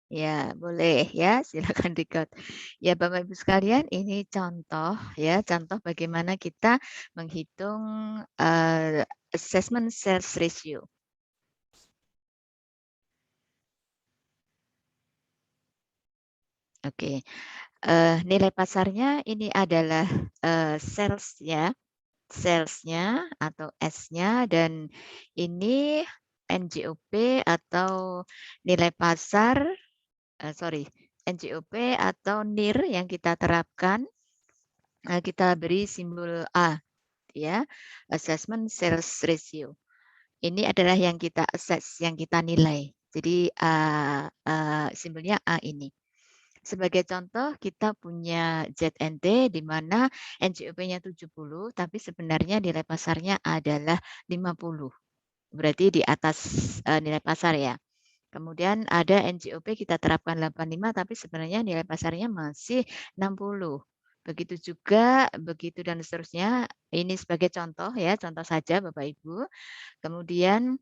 Ya, boleh ya, silakan record. Ya, Bapak Ibu sekalian, ini contoh ya, contoh bagaimana kita menghitung assessment sales ratio. Oke, nilai pasarnya ini adalah sales ya, salesnya atau S-nya dan ini NJOP atau nilai pasar, sorry, NJOP atau NIR yang kita terapkan. Kita beri simbol A ya, assessment sales ratio. Ini adalah yang kita assess, yang kita nilai. Jadi, simbolnya A ini. Sebagai contoh kita punya ZNT di mana NJOP-nya 70, tapi sebenarnya nilai pasarnya adalah 50. Berarti di atas, nilai pasar ya. Kemudian ada NJOP kita terapkan 85, tapi sebenarnya nilai pasarnya masih 60. Begitu juga, begitu dan seterusnya. Ini sebagai contoh ya, contoh saja Bapak Ibu. Kemudian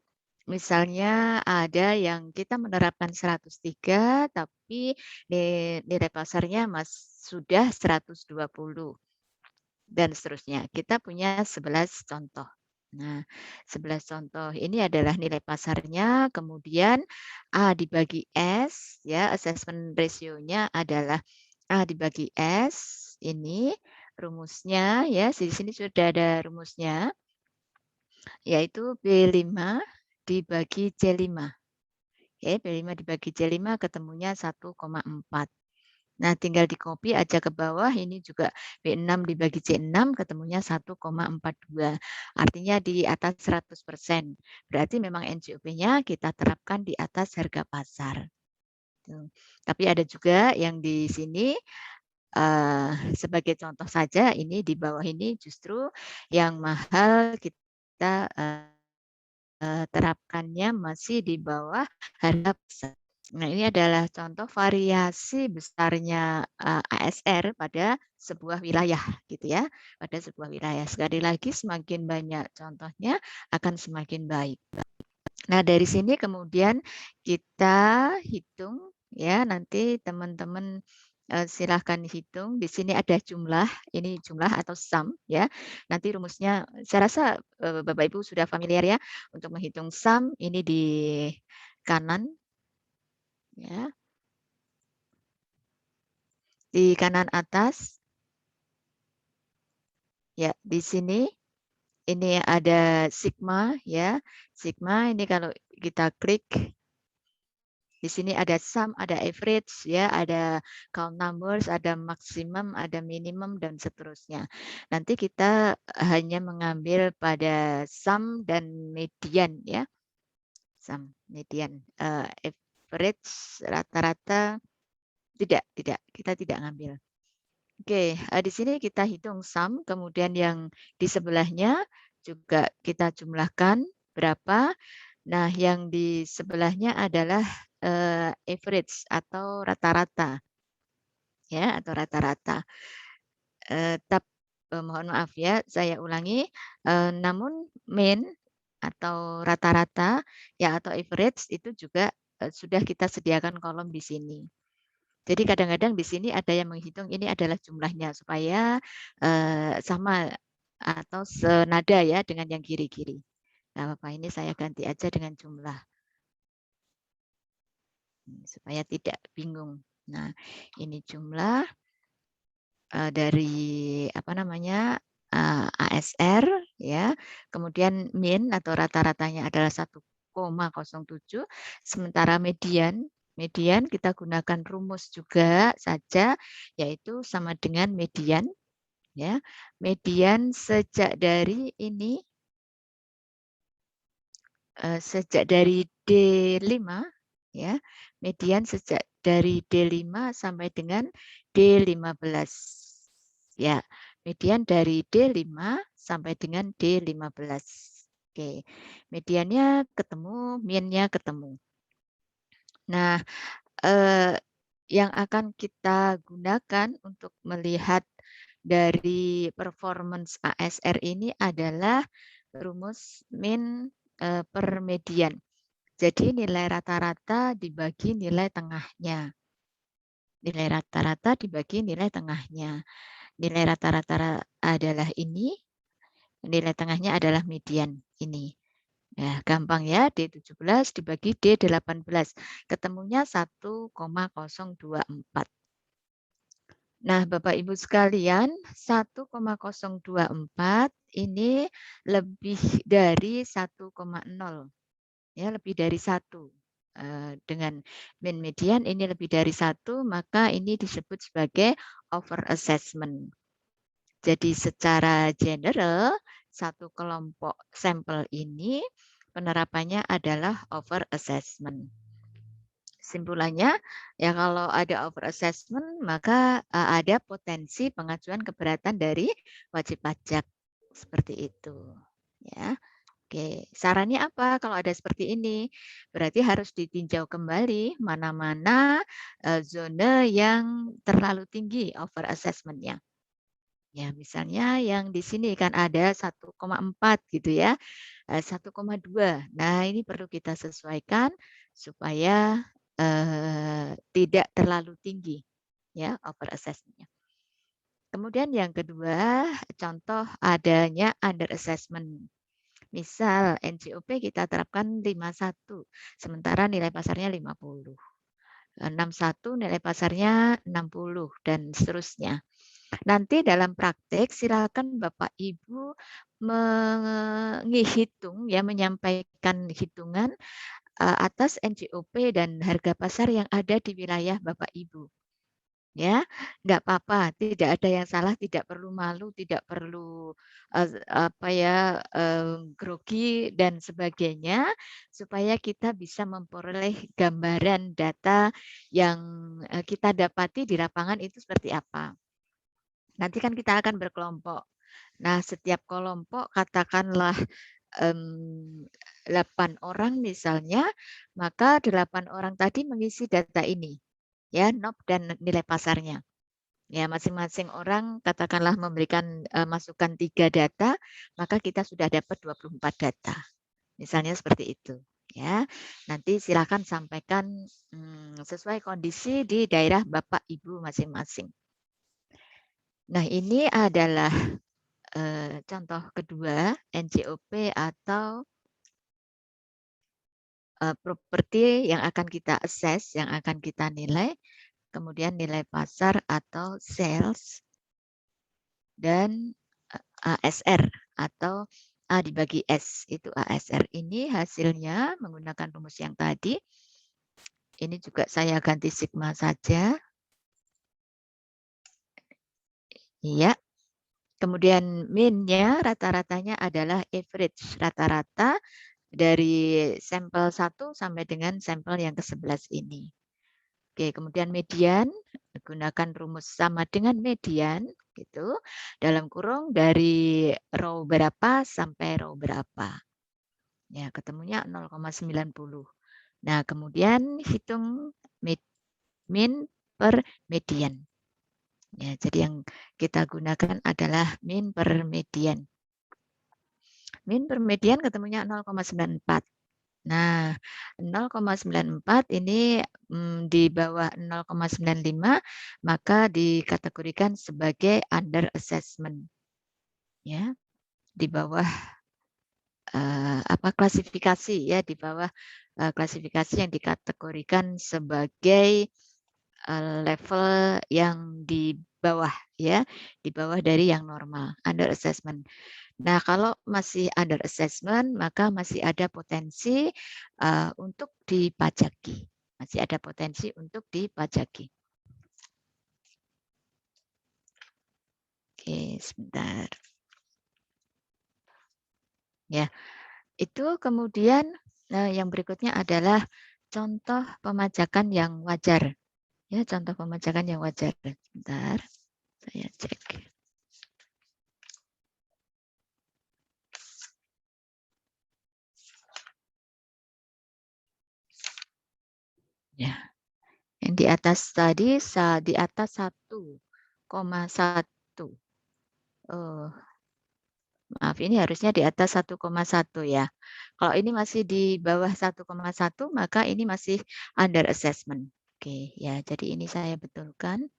misalnya ada yang kita menerapkan 103, tapi nilai pasarnya sudah 120 dan seterusnya. Kita punya 11 contoh. Nah, 11 contoh ini adalah nilai pasarnya, kemudian A dibagi S, ya, assessment ratio-nya adalah A dibagi S, ini rumusnya ya, di sini sudah ada rumusnya, yaitu B5 dibagi C5. Oke, B5 dibagi C5 ketemunya 1,4. Nah, tinggal di-copy aja ke bawah, ini juga B6 dibagi C6 ketemunya 1,42. Artinya di atas 100%. Berarti memang NJOP-nya kita terapkan di atas harga pasar. Tuh. Tapi ada juga yang di sini, sebagai contoh saja, ini di bawah ini justru yang mahal kita, terapkannya masih di bawah harga pasar. Nah, ini adalah contoh variasi besarnya, ASR pada sebuah wilayah gitu ya, pada sebuah wilayah. Sekali lagi semakin banyak contohnya akan semakin baik. Nah, dari sini kemudian kita hitung ya, nanti teman-teman, silahkan hitung. Di sini ada jumlah, ini jumlah atau sum ya. Nanti rumusnya saya rasa, Bapak Ibu sudah familiar ya untuk menghitung sum ini di kanan ya, di kanan atas. Ya, di sini ini ada sigma ya. Sigma ini kalau kita klik di sini ada sum, ada average ya, ada count numbers, ada maximum, ada minimum dan seterusnya. Nanti kita hanya mengambil pada sum dan median ya. Sum, median, average, rata-rata tidak, kita tidak ngambil. Oke, di sini kita hitung sum, kemudian yang di sebelahnya juga kita jumlahkan berapa. Nah, yang di sebelahnya adalah, average atau rata-rata, ya, atau rata-rata. Mohon maaf ya, saya ulangi, namun mean atau rata-rata, ya, atau average itu juga, sudah kita sediakan kolom di sini. Jadi kadang-kadang di sini ada yang menghitung ini adalah jumlahnya supaya, sama atau senada ya dengan yang kiri-kiri. Nggak apa-apa, ini saya ganti aja dengan jumlah, supaya tidak bingung. Nah, ini jumlah, dari apa namanya, ASR ya, kemudian min atau rata-ratanya adalah 1,07, sementara median median kita gunakan rumus juga saja, yaitu sama dengan median ya, median sejak dari ini, sejak dari D5 ya, median sejak dari D5 sampai dengan D15. Ya, median dari D5 sampai dengan D15. Oke, mediannya ketemu, mean-nya ketemu. Nah, eee, yang akan kita gunakan untuk melihat dari performance ASR ini adalah rumus mean, per median. Jadi nilai rata-rata dibagi nilai tengahnya. Nilai rata-rata dibagi nilai tengahnya. Nilai rata-rata adalah ini, nilai tengahnya adalah median ini. Ya, gampang ya, D17 dibagi D18. Ketemunya 1,024. Nah, Bapak Ibu sekalian, 1,024 ini lebih dari 1,0. Ya, lebih dari 1. Dengan mean median ini lebih dari 1, maka ini disebut sebagai over assessment. Jadi secara general, satu kelompok sampel ini penerapannya adalah over assessment. Simpulannya, ya kalau ada over assessment, maka ada potensi pengajuan keberatan dari wajib pajak. Seperti itu. Ya. Oke, sarannya apa kalau ada seperti ini? Berarti harus ditinjau kembali mana-mana zona yang terlalu tinggi over assessment-nya. Ya, misalnya yang di sini kan ada 1,4 gitu ya, 1,2. Nah, ini perlu kita sesuaikan supaya tidak terlalu tinggi ya over assessment-nya. Kemudian yang kedua, contoh adanya under assessment. Misal NJOP kita terapkan 51, sementara nilai pasarnya 50. 61 nilai pasarnya 60 dan seterusnya. Nanti dalam praktek silakan Bapak Ibu menghitung ya, menyampaikan hitungan atas NJOP dan harga pasar yang ada di wilayah Bapak Ibu. Ya, nggak apa-apa, tidak ada yang salah, tidak perlu malu, tidak perlu apa ya, grogi dan sebagainya, supaya kita bisa memperoleh gambaran data yang kita dapati di lapangan itu seperti apa. Nanti kan kita akan berkelompok. Nah, setiap kelompok katakanlah 8 orang misalnya, maka 8 orang tadi mengisi data ini, ya, NOP dan nilai pasarnya. Ya, masing-masing orang katakanlah memberikan masukan 3 data, maka kita sudah dapat 24 data. Misalnya seperti itu, ya. Nanti silakan sampaikan sesuai kondisi di daerah Bapak Ibu masing-masing. Nah, ini adalah contoh kedua NJOP atau properti yang akan kita assess, yang akan kita nilai, kemudian nilai pasar atau sales, dan ASR atau A dibagi S, itu ASR. Ini hasilnya menggunakan rumus yang tadi. Ini juga saya ganti sigma saja. Iya. Kemudian min-nya rata-ratanya adalah average, rata-rata dari sampel 1 sampai dengan sampel yang ke-11 ini. Oke, kemudian median, gunakan rumus sama dengan median, gitu, dalam kurung dari row berapa sampai row berapa. Ya, ketemunya 0,90. Nah, kemudian hitung min per median. Ya, jadi yang kita gunakan adalah min per median. Min per median ketemunya 0,94. Nah, 0,94 ini di bawah 0,95 maka dikategorikan sebagai under assessment. Ya, di bawah klasifikasi ya, di bawah klasifikasi yang dikategorikan sebagai level yang di bawah ya, di bawah dari yang normal, under assessment. Nah, kalau masih under assessment, maka masih ada potensi untuk dipajaki. Masih ada potensi untuk dipajaki. Oke, sebentar. Ya, itu kemudian yang berikutnya adalah contoh pemajakan yang wajar. Ya, contoh pemajakan yang wajar. Sebentar, saya cek. Ya, yang di atas tadi di atas 1,1. Oh, maaf, ini harusnya di atas 1,1 ya. Kalau ini masih di bawah 1,1 maka ini masih under assessment. Oke, ya jadi ini saya betulkan.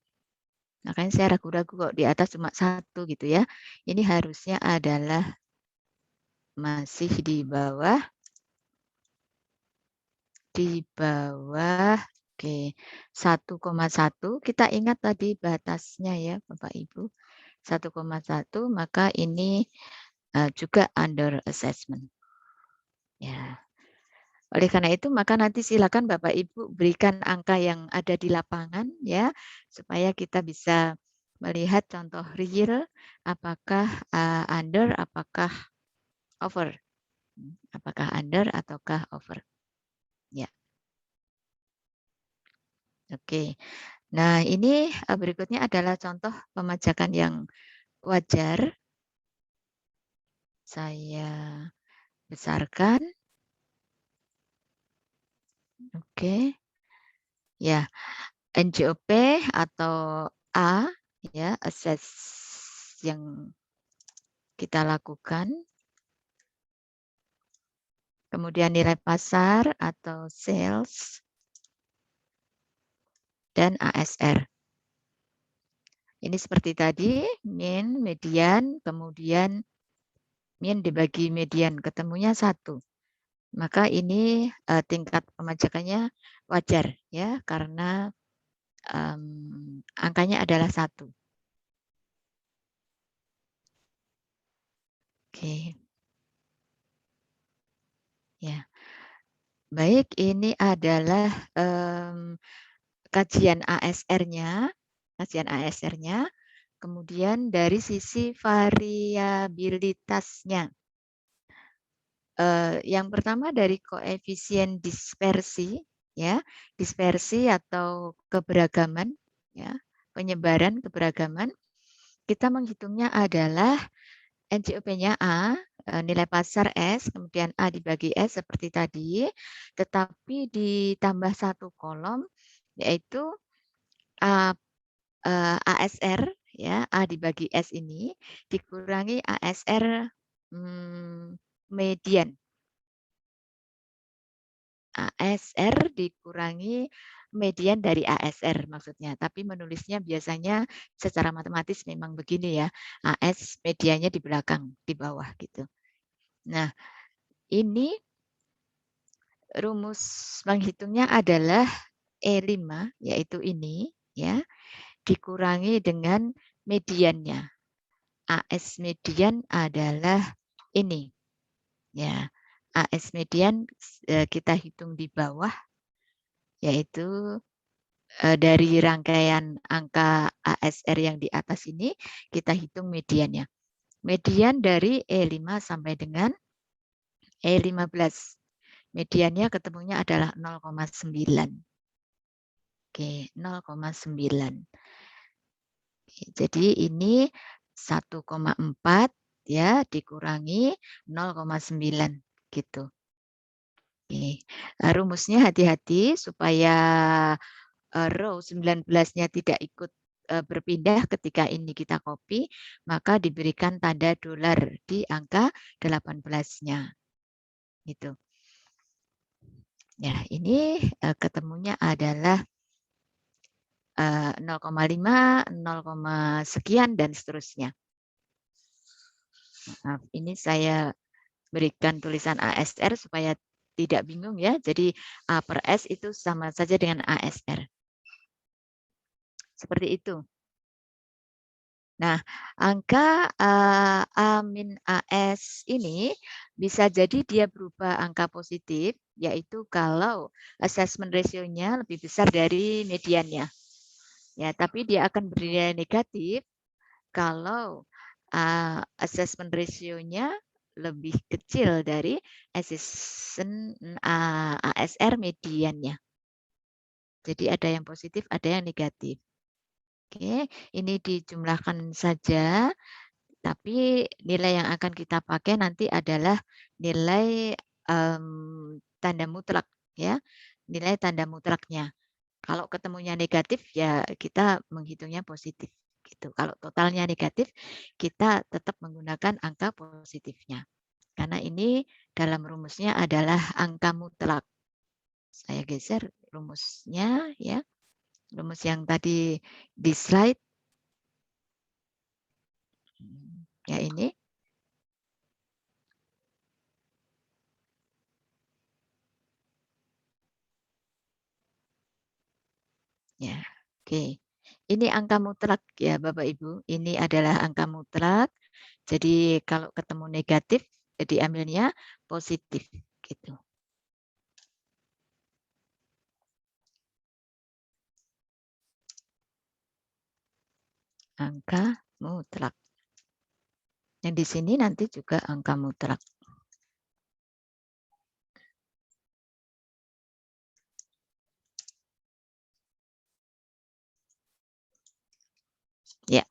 Makanya saya ragu-ragu kok di atas cuma 1 gitu ya. Ini harusnya adalah masih di bawah, oke, 1,1 kita ingat tadi batasnya ya Bapak Ibu, 1,1 maka ini, juga under assessment. Ya, oleh karena itu maka nanti silakan Bapak Ibu berikan angka yang ada di lapangan ya, supaya kita bisa melihat contoh real apakah, under, apakah over, apakah under ataukah over. Ya, oke. Nah, ini, berikutnya adalah contoh pemajakan yang wajar. Saya besarkan, oke. Ya, NJOP atau A, ya, assess yang kita lakukan, kemudian nilai pasar atau sales, dan ASR. Ini seperti tadi, mean, median, kemudian mean dibagi median, ketemunya 1. Maka ini, tingkat pemajakannya wajar ya, karena, angkanya adalah 1. Oke, ya. Baik, ini adalah, kajian ASR-nya, kemudian dari sisi variabilitasnya. Yang pertama dari koefisien dispersi, ya, dispersi atau keberagaman, ya, penyebaran keberagaman, kita menghitungnya adalah NJOP-nya A, nilai pasar S, kemudian A dibagi S seperti tadi, tetapi ditambah 1 kolom, yaitu A, ASR, ya, A dibagi S ini, dikurangi ASR, median. ASR dikurangi median dari ASR maksudnya, tapi menulisnya biasanya secara matematis memang begini ya, AS mediannya di belakang, di bawah gitu. Nah, ini rumus menghitungnya adalah E5, yaitu ini ya, dikurangi dengan mediannya. AS median adalah ini ya. AS median kita hitung di bawah, yaitu dari rangkaian angka ASR yang di atas ini, kita hitung mediannya. Median dari E5 sampai dengan E15. Mediannya ketemunya adalah 0,9. Oke, 0,9. Jadi ini 1,4 ya dikurangi 0,9 gitu. Oke. Rumusnya hati-hati supaya row 19-nya tidak ikut, berpindah ketika ini kita copy, maka diberikan tanda dolar di angka 18-nya, gitu. Ya, ini, ketemunya adalah, 0,5, 0, sekian dan seterusnya. Maaf, ini saya berikan tulisan ASR supaya tidak bingung ya. Jadi A per S itu sama saja dengan ASR. Seperti itu. Nah, angka, A-AS ini bisa jadi dia berubah angka positif, yaitu kalau assessment ratio-nya lebih besar dari mediannya. Ya, tapi dia akan bernilai negatif kalau, assessment ratio-nya lebih kecil dari ASR mediannya. Jadi ada yang positif, ada yang negatif. Oke, ini dijumlahkan saja. Tapi nilai yang akan kita pakai nanti adalah nilai, tanda mutlak ya, nilai tanda mutlaknya. Kalau ketemunya negatif ya kita menghitungnya positif gitu. Kalau totalnya negatif, kita tetap menggunakan angka positifnya. Karena ini dalam rumusnya adalah angka mutlak. Saya geser rumusnya ya. Rumus yang tadi di slide. Ya ini. Ya, oke. Ini angka mutlak ya Bapak Ibu. Ini adalah angka mutlak. Jadi kalau ketemu negatif, diambilnya positif gitu. Angka mutlak. Yang di sini nanti juga angka mutlak. Ya.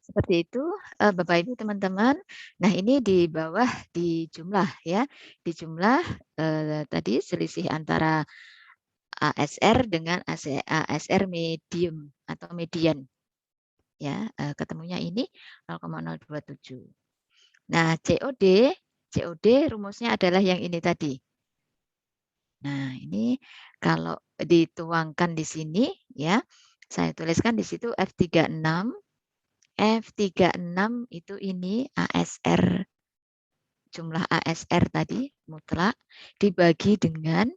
Seperti itu Bapak Ibu teman-teman. Nah, ini di bawah di jumlah ya. Di jumlah tadi selisih antara ASR dengan ASR medium atau median. Ya, ketemunya ini 0,027. Nah, COD rumusnya adalah yang ini tadi. Nah, ini kalau dituangkan di sini ya, saya tuliskan di situ F36. F36 itu ini ASR, jumlah ASR tadi mutlak dibagi dengan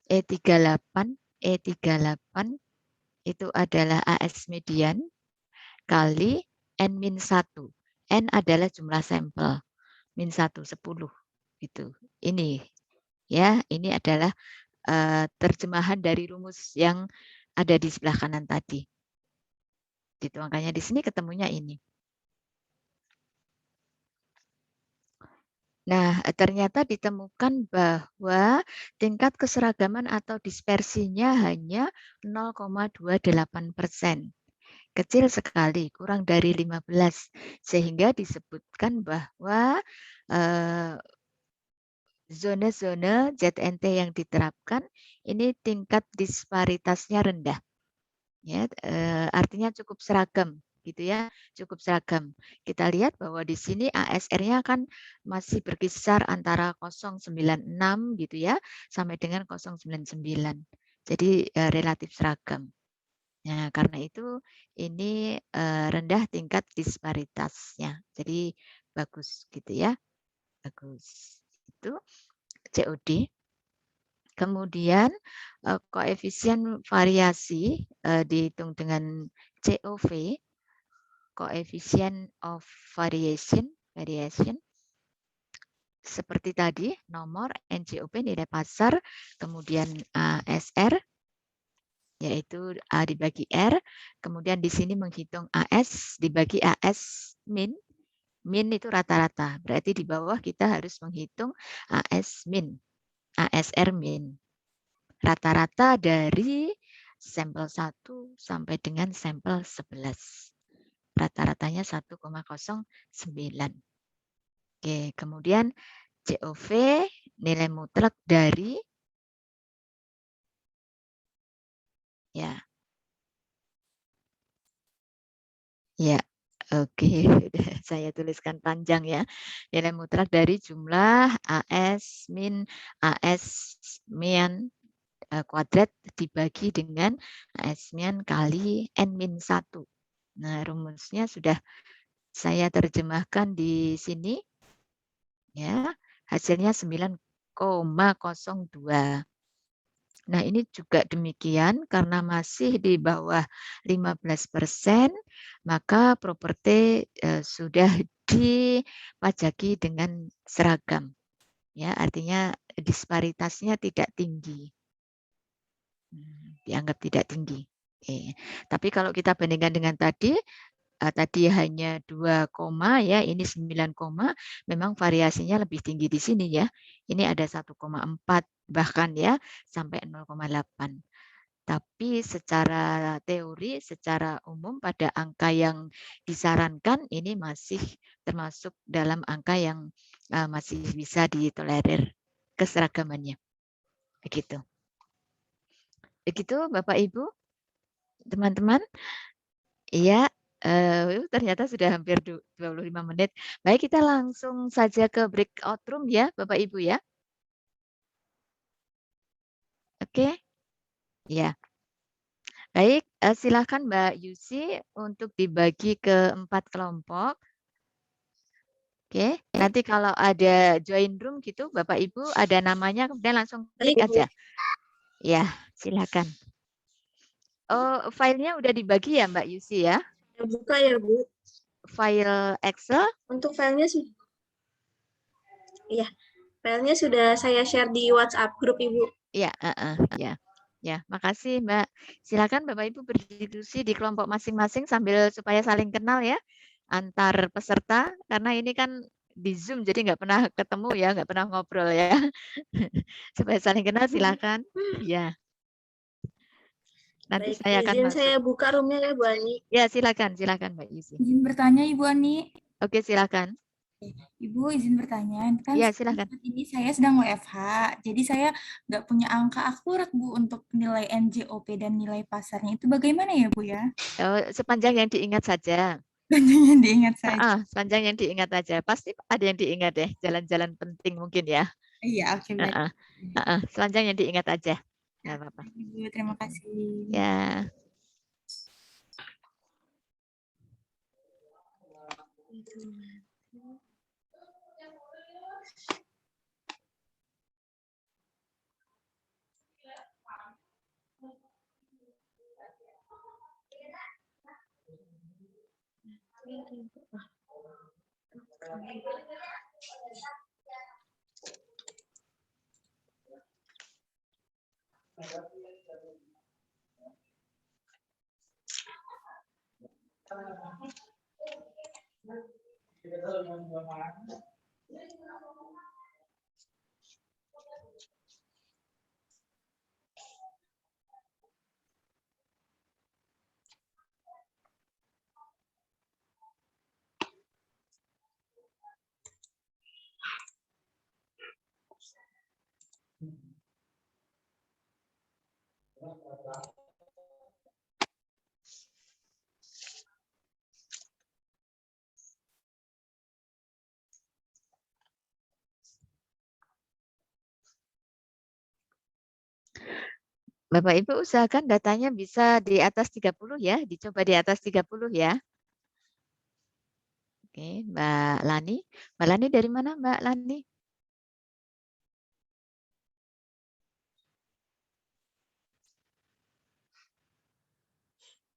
E38. E38 itu adalah AS median kali N-1. N adalah jumlah sampel, -1, 10 gitu. Ini ya, ini adalah terjemahan dari rumus yang ada di sebelah kanan tadi. Dituangkannya di sini ketemunya ini. Nah, ternyata ditemukan bahwa tingkat keseragaman atau dispersinya hanya 0,28%. Kecil sekali, kurang dari 15. Sehingga disebutkan bahwa zona-zona ZNT yang diterapkan ini tingkat disparitasnya rendah. Ya, artinya cukup seragam gitu ya, cukup seragam. Kita lihat bahwa di sini ASR-nya kan masih berkisar antara 0,96 gitu ya sampai dengan 0,99. Jadi relatif seragam. Nah, karena itu ini rendah tingkat disparitasnya. Jadi bagus gitu ya. Bagus. Itu COD. Kemudian koefisien variasi dihitung dengan COV, coefficient of variation, seperti tadi nomor NJOP nilai pasar, kemudian ASR yaitu A dibagi R, kemudian di sini menghitung AS dibagi AS min, min itu rata-rata, berarti di bawah kita harus menghitung AS min, ASR min. Rata-rata dari sampel 1 sampai dengan sampel 11. Rata-ratanya 1,09. Oke, kemudian COV nilai mutlak dari ya. Ya. Oke, saya tuliskan panjang ya. Nilai mutlak dari jumlah AS min AS min kuadrat dibagi dengan AS min kali N-1. Nah, rumusnya sudah saya terjemahkan di sini. Ya, hasilnya 9,02. Nah, ini juga demikian karena masih di bawah 15%, maka properti sudah dipajaki dengan seragam. Ya, artinya disparitasnya tidak tinggi. Dianggap tidak tinggi. Oke. Tapi kalau kita bandingkan dengan tadi hanya 2, ya, ini 9, memang variasinya lebih tinggi di sini ya. Ini ada 1,4 bahkan ya sampai 0,8. Tapi secara teori, secara umum pada angka yang disarankan ini masih termasuk dalam angka yang masih bisa ditolerir keseragamannya. Begitu. Begitu Bapak Ibu, teman-teman. Iya. Ternyata sudah hampir 25 menit. Baik, kita langsung saja ke breakout room ya, Bapak Ibu ya. Oke? Ya. Baik, silakan Mbak Yusi untuk dibagi ke 4 kelompok. Oke, nanti kalau ada join room gitu, Bapak Ibu ada namanya, kemudian langsung klik Baik, Ibu. aja. Ya, silakan. Oh, filenya udah dibagi ya Mbak Yusi ya? Udah buka ya, Bu? File Excel? Untuk filenya sudah. Iya, filenya sudah saya share di WhatsApp grup Ibu. Ya, ya. Ya, makasih Mbak. Silakan Bapak Ibu berdiskusi di kelompok masing-masing sambil supaya saling kenal ya antar peserta, karena ini kan di Zoom jadi nggak pernah ketemu ya, nggak pernah ngobrol ya. Supaya saling kenal silakan. Ya. Nanti Baik, saya akan izin masuk. saya buka roomnya ya, Bu Ani. Ya, silakan Mbak Yusi. Izin bertanya Ibu Ani. Oke, silakan. Ibu izin bertanya, kan Ya, silakan. saat ini saya sedang WFH, jadi saya nggak punya angka akurat Bu untuk nilai NJOP dan nilai pasarnya. Itu bagaimana ya Bu ya? Oh, sepanjang yang diingat saja. Banyak diingat saja. Sepanjang yang diingat saja. Pasti ada yang diingat deh, jalan-jalan penting mungkin ya. Iya, oke berarti. Sepanjang yang diingat aja. Nggak apa-apa. Ibu, terima kasih. Ya. Bapak Ibu usahakan datanya bisa di atas 30 ya, dicoba di atas 30 ya. Oke, Mbak Lani. Mbak Lani dari mana Mbak Lani?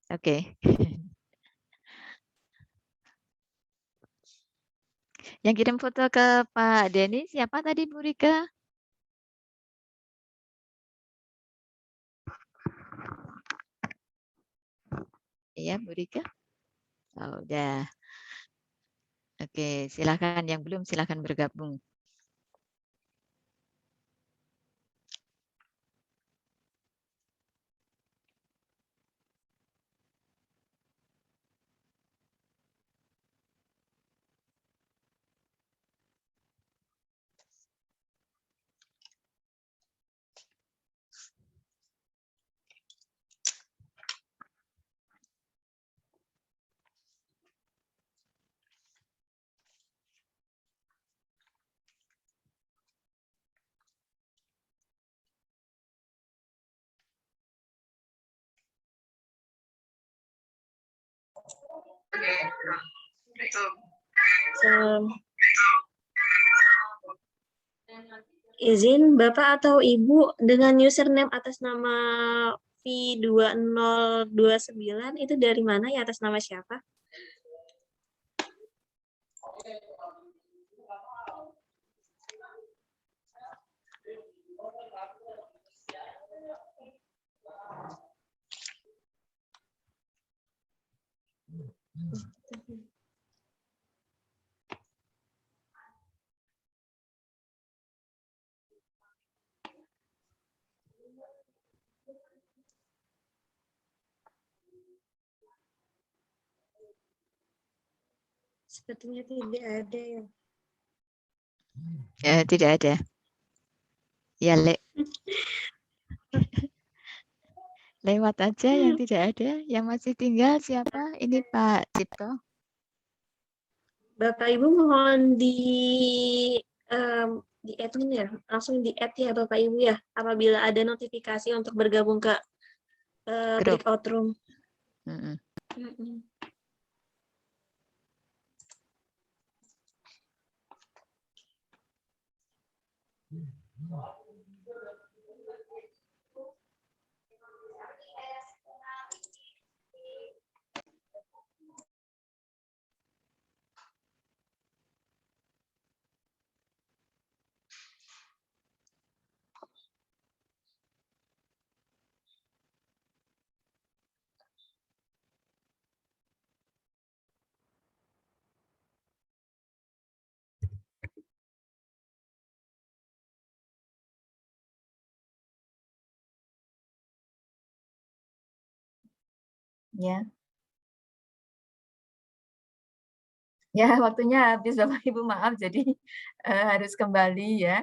Oke. Yang kirim foto ke Pak Denny siapa tadi Bu Rika? Iya Bu Rika. Oh, udah. Oke, silakan yang belum silakan bergabung. Izin Bapak atau Ibu dengan username atas nama V2029 itu dari mana ya, atas nama siapa? Sepertinya tidak ada ya. Tidak ada. Ya, Le. Lewat aja yang tidak ada, yang masih tinggal siapa? Ini Pak Cipto. Bapak Ibu mohon di admin ya, langsung di add ya Bapak Ibu ya, apabila ada notifikasi untuk bergabung ke Grup. breakout room. Mm-mm. Ya. Ya, waktunya habis Bapak Ibu, maaf jadi harus kembali ya.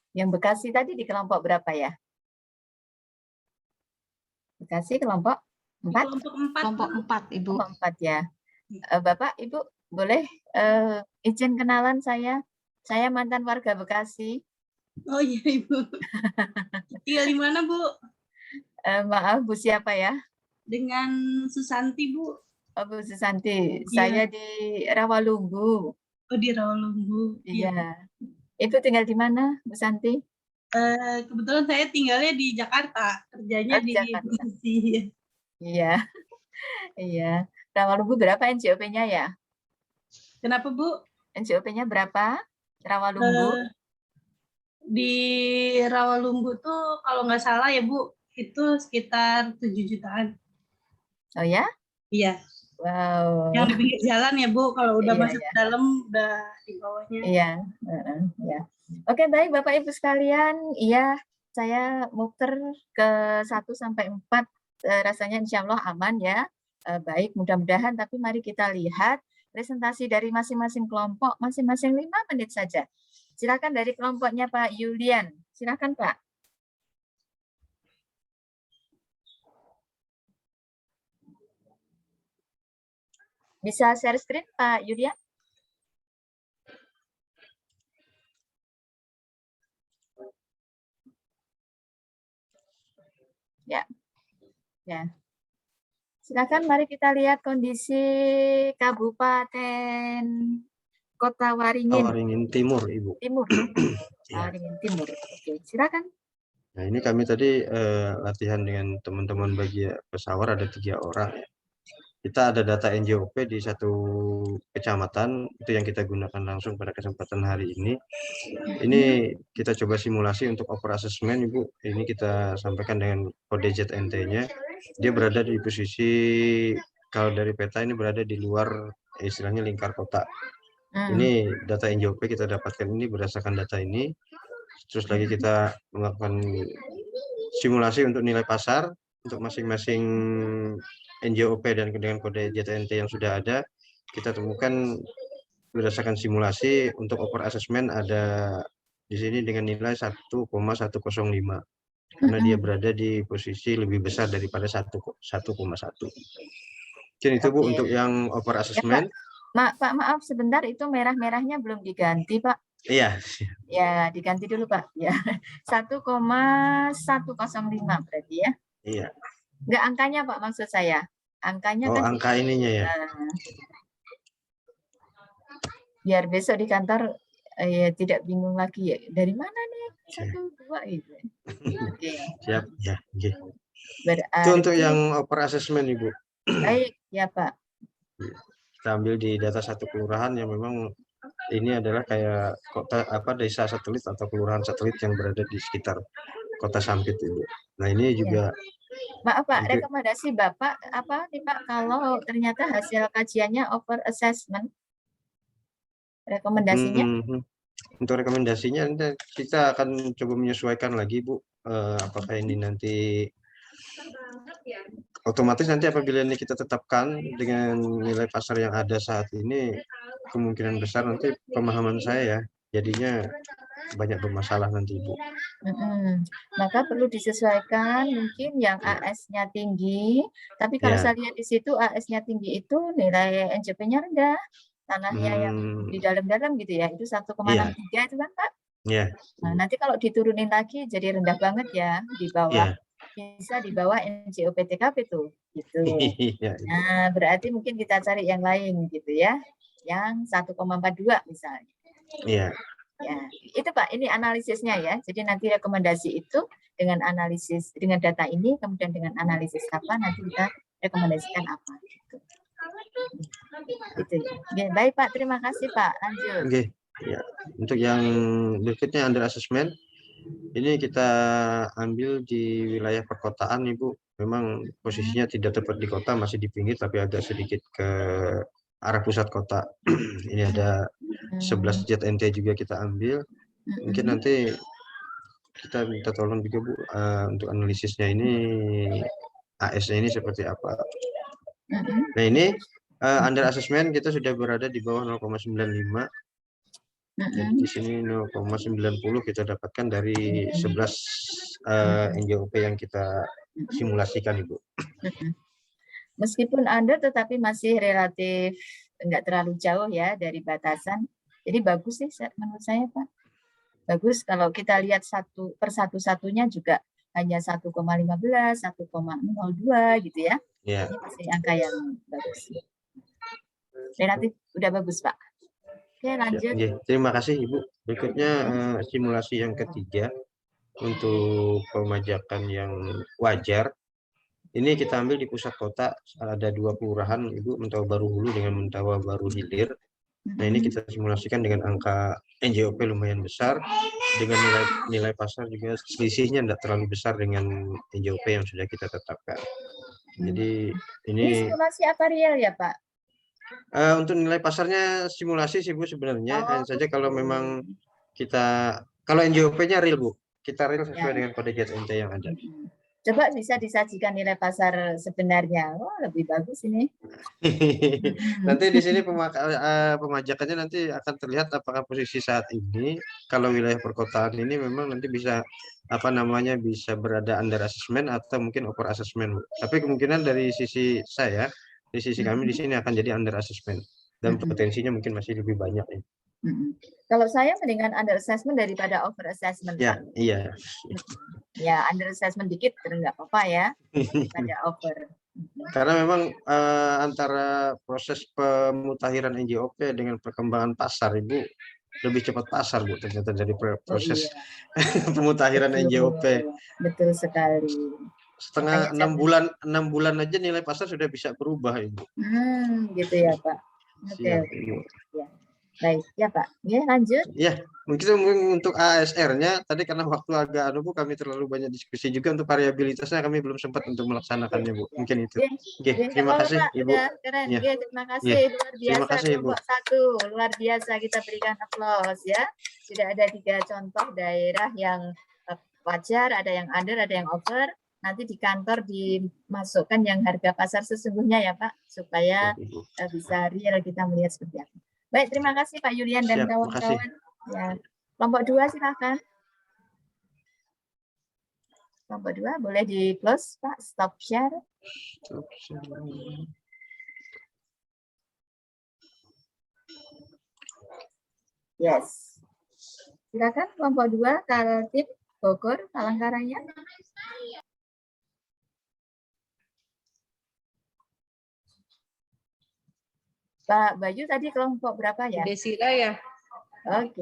Yang Bekasi tadi di kelompok berapa ya? Bekasi kelompok 4? Kelompok 4, Ibu. Kelompok 4 ya. Bapak, Ibu, boleh izin kenalan saya? Saya mantan warga Bekasi. Oh iya Ibu. Tinggal di mana Bu? Maaf, Bu siapa ya? Dengan Susanti Bu. Oh, Bu Susanti. Iya. Saya di Rawalumbu. Oh di Rawalumbu. Iya. Ibu tinggal di mana, Bu Santi? Kebetulan saya tinggalnya di Jakarta, kerjanya di Jakarta. Bekasi. Iya. Iya. Rawalumbu berapa NJOP-nya ya? Kenapa Bu? NJOP-nya berapa? Rawalumbu? Di Rawalumbu tuh kalau nggak salah ya Bu, itu sekitar 7 jutaan. Oh ya? Iya. Wow. Yang di pinggir jalan ya Bu, kalau udah Iya, masuk iya. ke dalam udah di bawahnya. Iya. Ya. Oke, baik Bapak Ibu sekalian. Iya, saya muter ke 1 sampai 4. Rasanya insya Allah aman ya. Baik, mudah-mudahan. Tapi mari kita lihat presentasi dari masing-masing kelompok, masing-masing 5 menit saja. Silakan dari kelompoknya Pak Yulian. Silakan Pak. Bisa share screen Pak Yulian? Ya. Ya. Silakan mari kita lihat kondisi Kabupaten Kota Waringin. Waringin Timur, Ibu. Timur. Ya. Waringin Timur. Oke, silakan. Nah, ini kami tadi latihan dengan teman-teman bagi pesawat ada 3 orang. Kita ada data NJOP di 1 kecamatan, itu yang kita gunakan langsung pada kesempatan hari ini. Ini kita coba simulasi untuk oper assessment, Ibu. Ini kita sampaikan dengan kode ZNT-nya. Dia berada di posisi, kalau dari peta ini berada di luar istilahnya lingkar kota. Ini data NJOP kita dapatkan ini berdasarkan data ini. Terus lagi kita melakukan simulasi untuk nilai pasar untuk masing-masing NJOP dan dengan kode JTNT yang sudah ada. Kita temukan berdasarkan simulasi untuk oper assessment ada di sini dengan nilai 1,105 karena dia berada di posisi lebih besar daripada 1,1. Mungkin itu Bu untuk yang oper assessment. Ya, Pak, maaf sebentar, itu merah-merahnya belum diganti Pak. Iya. Ya, diganti dulu Pak. Ya, 1,105 berarti ya. Iya. Enggak angkanya Pak maksud saya. Angkanya kan angka ininya ya. Biar besok di kantor ya tidak bingung lagi ya. Dari mana nih? 1, 2 gitu. Oke. Siap ya. Oke. Berarti, itu untuk yang oper assessment Ibu. Baik, ya Pak. Kita ambil di data 1 kelurahan yang memang ini adalah kayak kota desa satelit atau kelurahan satelit yang berada di sekitar Kota Sampit Ibu. Nah, ini juga Maaf Pak, rekomendasi Bapak apa nih Pak kalau ternyata hasil kajiannya over assessment? rekomendasinya? Untuk rekomendasinya nanti kita akan coba menyesuaikan lagi Bu. Apakah ini nanti otomatis nanti apabila ini kita tetapkan dengan nilai pasar yang ada saat ini, kemungkinan besar nanti pemahaman saya ya jadinya banyak bermasalah nanti Ibu. Maka perlu disesuaikan, mungkin yang Ya. AS-nya tinggi, tapi kalau Ya. saya lihat di situ AS-nya tinggi itu nilai NJP-nya rendah, tanahnya yang di dalam-dalam gitu ya, itu 1,63 itu kan Pak? Ya. Nah, nanti kalau diturunin lagi jadi rendah banget ya, di bawah, Ya. bisa di bawah NJOP TKP tuh, gitu. Ya. Nah, berarti mungkin kita cari yang lain gitu ya, yang 1,42 misalnya. Iya. Ya, itu Pak, ini analisisnya ya. Jadi nanti rekomendasi itu dengan analisis, dengan data ini, kemudian dengan analisis apa, nanti kita rekomendasikan apa. Gitu. Itu ya. Oke, baik Pak, terima kasih Pak. Lanjut. Oke. Ya. Untuk yang berikutnya under assessment, ini kita ambil di wilayah perkotaan Ibu. Memang posisinya tidak tepat di kota, masih di pinggir, tapi agak sedikit ke arah pusat kota. Ini ada 11 ZNT juga kita ambil. Mungkin nanti kita minta tolong juga Bu untuk analisisnya ini AS-nya ini seperti apa. Nah ini under assessment kita sudah berada di bawah 0,95. Jadi di sini 0,90 kita dapatkan dari 11 NJOP yang kita simulasikan Ibu. Meskipun under tetapi masih relatif enggak terlalu jauh ya dari batasan. Jadi bagus sih menurut saya Pak. Bagus kalau kita lihat satu per satu-satunya juga hanya 1,15, 1,02 gitu ya. Ya. Ini masih angka yang bagus. Relatif udah bagus Pak. Oke lanjut. Ya, terima kasih Ibu. Berikutnya simulasi yang ketiga untuk pemajakan yang wajar. Ini kita ambil di pusat kota, ada 2 kelurahan Ibu, Mentawa Baru Hulu dengan Mentawa Baru Hilir. Nah ini kita simulasikan dengan angka NJOP lumayan besar, dengan nilai pasar juga selisihnya tidak terlalu besar dengan NJOP yang sudah kita tetapkan. Jadi ini simulasi apa real ya Pak? Untuk nilai pasarnya simulasi sih Bu sebenarnya, hanya saja kalau memang kita, kalau NJOP-nya real Bu, kita real sesuai dengan kode ZNT yang ada. Coba bisa disajikan nilai pasar sebenarnya. Wah, lebih bagus ini. Nanti di sini pemajakannya nanti akan terlihat apakah posisi saat ini, kalau wilayah perkotaan ini memang nanti bisa apa namanya bisa berada under assessment atau mungkin over assessment. Tapi kemungkinan dari sisi saya, di sisi kami di sini akan jadi under assessment dan potensinya mungkin masih lebih banyak ya. Kalau saya mendingan under assessment daripada over assessment. Ya, Pak. iya. Ya, under assessment dikit nggak apa-apa ya, daripada over. Karena memang antara proses pemutakhiran NJOP dengan perkembangan pasar Ibu lebih cepat pasar Bu ternyata dari proses pemutakhiran NJOP. Betul sekali. Setengah 6 bulan aja nilai pasar sudah bisa berubah Ibu. Gitu ya Pak. Oke. Ya. Baik ya Pak. Ya lanjut. Ya mungkin untuk ASR-nya tadi karena waktu agak Bu kami terlalu banyak diskusi juga untuk variabilitasnya kami belum sempat untuk melaksanakannya Bu. Mungkin itu. Oke, terima kasih Pak, Ibu. Keren. Ya. Terima kasih luar biasa. Terima kasih Ibu. Satu luar biasa kita berikan aplaus ya. Sudah ada 3 contoh daerah yang wajar, ada yang under, ada yang over. Nanti di kantor dimasukkan yang harga pasar sesungguhnya ya Pak, supaya bisa real kita melihat seperti apa. Baik, terima kasih Pak Yulian dan kawan-kawan. Ya, kelompok 2 silakan. Kelompok 2 boleh di close Pak, stop share. Yes. Silakan kelompok 2 Kaltib Bogor, Palangkaraya. Pak Bayu tadi kelompok berapa ya? Desira ya. Oke.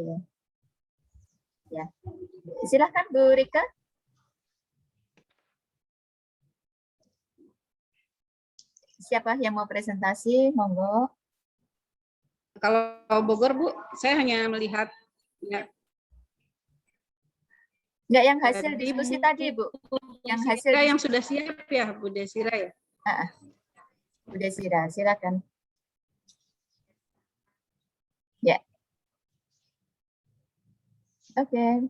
Ya. Silakan Bu Rika. Siapa yang mau presentasi? Monggo. Kalau Bogor Bu, saya hanya melihat ya. Enggak yang hasil diskusi tadi Bu. Yang hasil yang sudah siap ya Bu Desira ya. Bu Desira, silakan. Ya. Oke.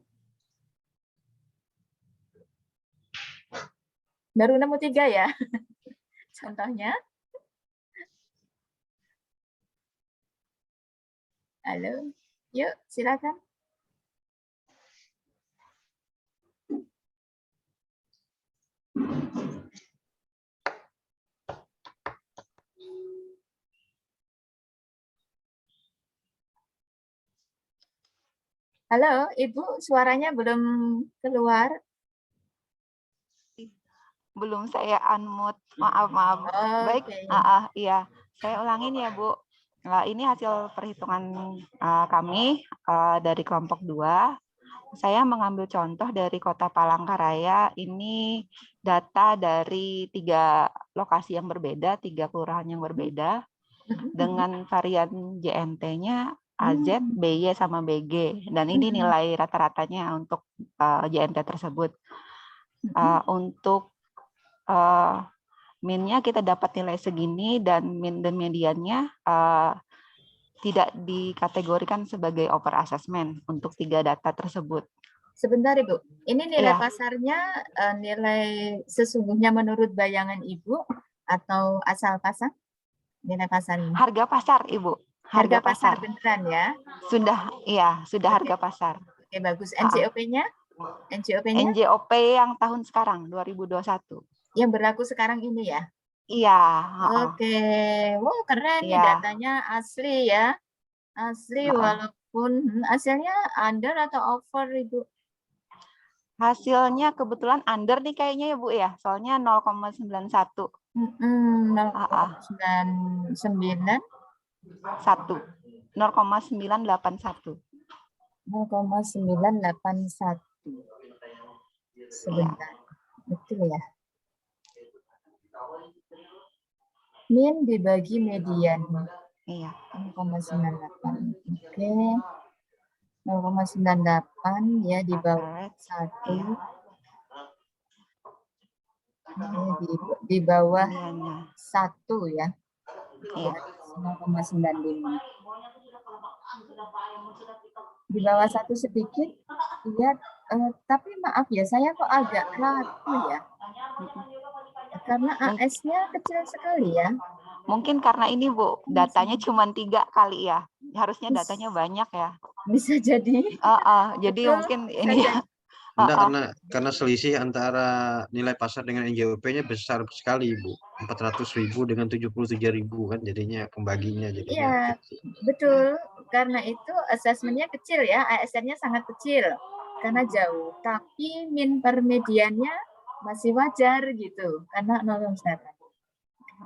Baru nemu 3 ya? Contohnya. Halo. Yuk, silakan. Halo, Ibu, suaranya belum keluar. Belum saya unmute, maaf. Baik, Oke. iya, saya ulangin ya Bu. Ini hasil perhitungan kami dari kelompok 2. Saya mengambil contoh dari Kota Palangkaraya. Ini data dari 3 lokasi yang berbeda, 3 kelurahan yang berbeda, dengan varian JNT-nya AZ, BY, sama BG. Dan ini nilai rata-ratanya untuk JNT tersebut. Untuk min-nya kita dapat nilai segini, dan min dan mediannya tidak dikategorikan sebagai over assessment untuk 3 data tersebut. Sebentar Ibu, ini nilai Iya. pasarnya nilai sesungguhnya menurut bayangan Ibu atau asal pasang? Nilai pasarnya. Harga pasar, Ibu. Harga pasar beneran ya? Sudah, iya, sudah harga pasar. Oke, bagus. NJOP-nya? NJOP-nya? NJOP yang tahun sekarang, 2021. Yang berlaku sekarang ini ya? Iya. Oke, wow keren nih, Iya. datanya asli ya. Asli walaupun hasilnya under atau over Ibu? Hasilnya kebetulan under nih kayaknya ya Bu ya, soalnya 0,91. 0,99. 0,981. 0,981. Sebentar. Betul ya. Min dibagi median. Iya. 0,98. Oke. 0,98 ya di bawah 1. Iya. Di bawah Mediannya. 1 ya. Iya. 0,95. Di bawah 1 sedikit. Lihat, tapi maaf ya, saya kok agak ragu ya. Karena AS-nya kecil sekali ya. Mungkin karena ini Bu, datanya cuma 3 kali ya. Harusnya datanya banyak ya. Bisa jadi. Jadi Betul, mungkin ini ya. Enggak, karena selisih antara nilai pasar dengan NJOP-nya besar sekali, Bu. 400.000 dengan 77.000 kan jadinya pembaginya Iya, jadinya kecil. betul. Karena itu asesmennya kecil ya, ASN-nya sangat kecil. Karena jauh. Tapi min per mediannya masih wajar gitu. Karena 0,1.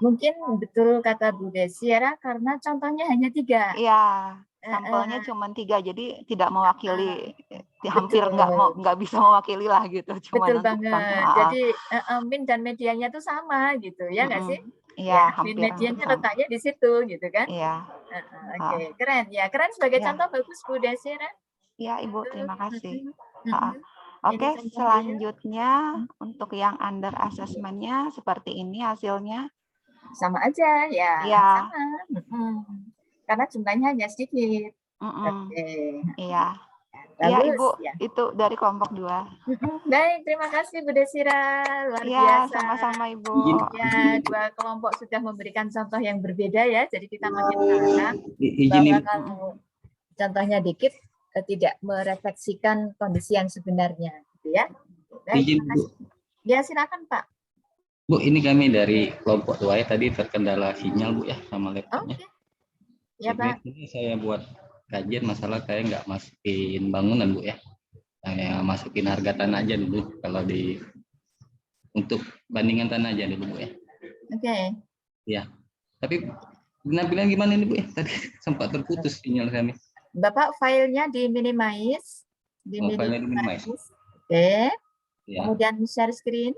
Mungkin betul kata Bu Desiara karena contohnya hanya 3. Iya, sampelnya cuma 3, jadi tidak mewakili, hampir nggak bisa mewakili lah gitu. Betul banget. Jadi min dan mediannya tuh sama gitu ya nggak sih? Iya, min hampir mediannya sama. letaknya di situ gitu kan? Iya. Oke, keren ya. Keren sebagai contoh bagus Bu Desiara. Iya Ibu, terima kasih. Jadi Oke, contoh selanjutnya untuk yang under assessment-nya seperti ini hasilnya. Sama aja ya. Iya. Sama. Karena jumlahnya hanya sedikit. Oke. Iya. Bagus, Iya Ibu, ya. itu dari kelompok 2. Baik, terima kasih Bu Desira, luar Iya, biasa. sama-sama Ibu. Ya, 2 kelompok sudah memberikan contoh yang berbeda ya, jadi kita makin paham bahwa kalau contohnya dikit tidak merefleksikan kondisi yang sebenarnya, gitu ya. Baik, terima kasih. Ya, silakan Pak. Bu, ini kami dari kelompok 2 ya, tadi terkendala sinyal Bu ya sama laptopnya. Oke. Ya Pak. Ini saya buat kajian masalah saya nggak masukin bangunan Bu ya. Saya masukin harga tanah aja dulu kalau untuk bandingan tanah aja dulu Bu ya. Oke. Ya. Tapi penampilan gimana nih Bu ya? Tadi sempat terputus sinyal kami. Bapak filenya di minimize. Filenya di minimize. Oke. Ya. Kemudian share screen.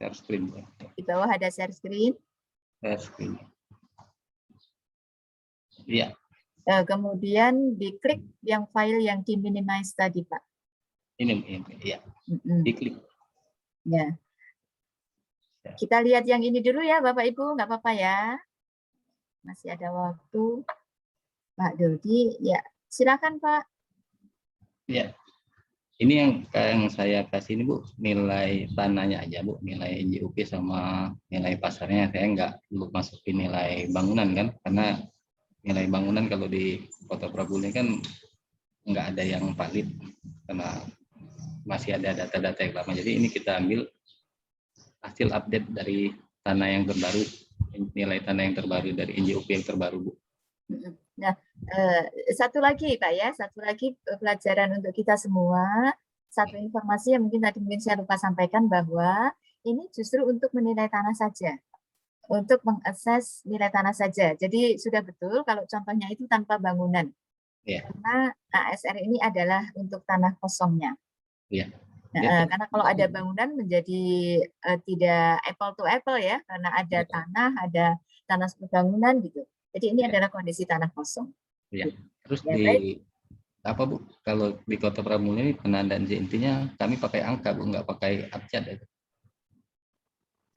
Share screen. Ya. Di bawah ada share screen. Share screen. Iya. Kemudian diklik yang file yang di minimize tadi Pak. Ini ya. Diklik. Ya. Kita lihat yang ini dulu ya Bapak Ibu, nggak apa-apa ya. Masih ada waktu. Pak Dodi, ya silakan Pak. Ya. Ini yang saya kasih ini Bu, nilai tanahnya aja Bu, nilai NJOP sama nilai pasarnya. Saya nggak belum masukin nilai bangunan kan, karena nilai bangunan kalau di Kota Prabu ini kan nggak ada yang valid karena masih ada data-data yang lama. Jadi ini kita ambil hasil update dari tanah yang terbaru, nilai tanah yang terbaru dari NJOP yang terbaru Bu. Nah, satu lagi Pak ya, satu lagi pelajaran untuk kita semua, satu informasi yang mungkin saya lupa sampaikan bahwa ini justru untuk menilai tanah saja, untuk mengakses nilai tanah saja. Jadi sudah betul kalau contohnya itu tanpa bangunan, karena ASR ini adalah untuk tanah kosongnya. Karena kalau ada bangunan menjadi tidak apple to apple ya, karena ada tanah bangunan gitu. Jadi ini adalah kondisi tanah kosong. Terus di apa Bu? Kalau di Kota Prabu ini penandaan intinya kami pakai angka Bu, nggak pakai abjad.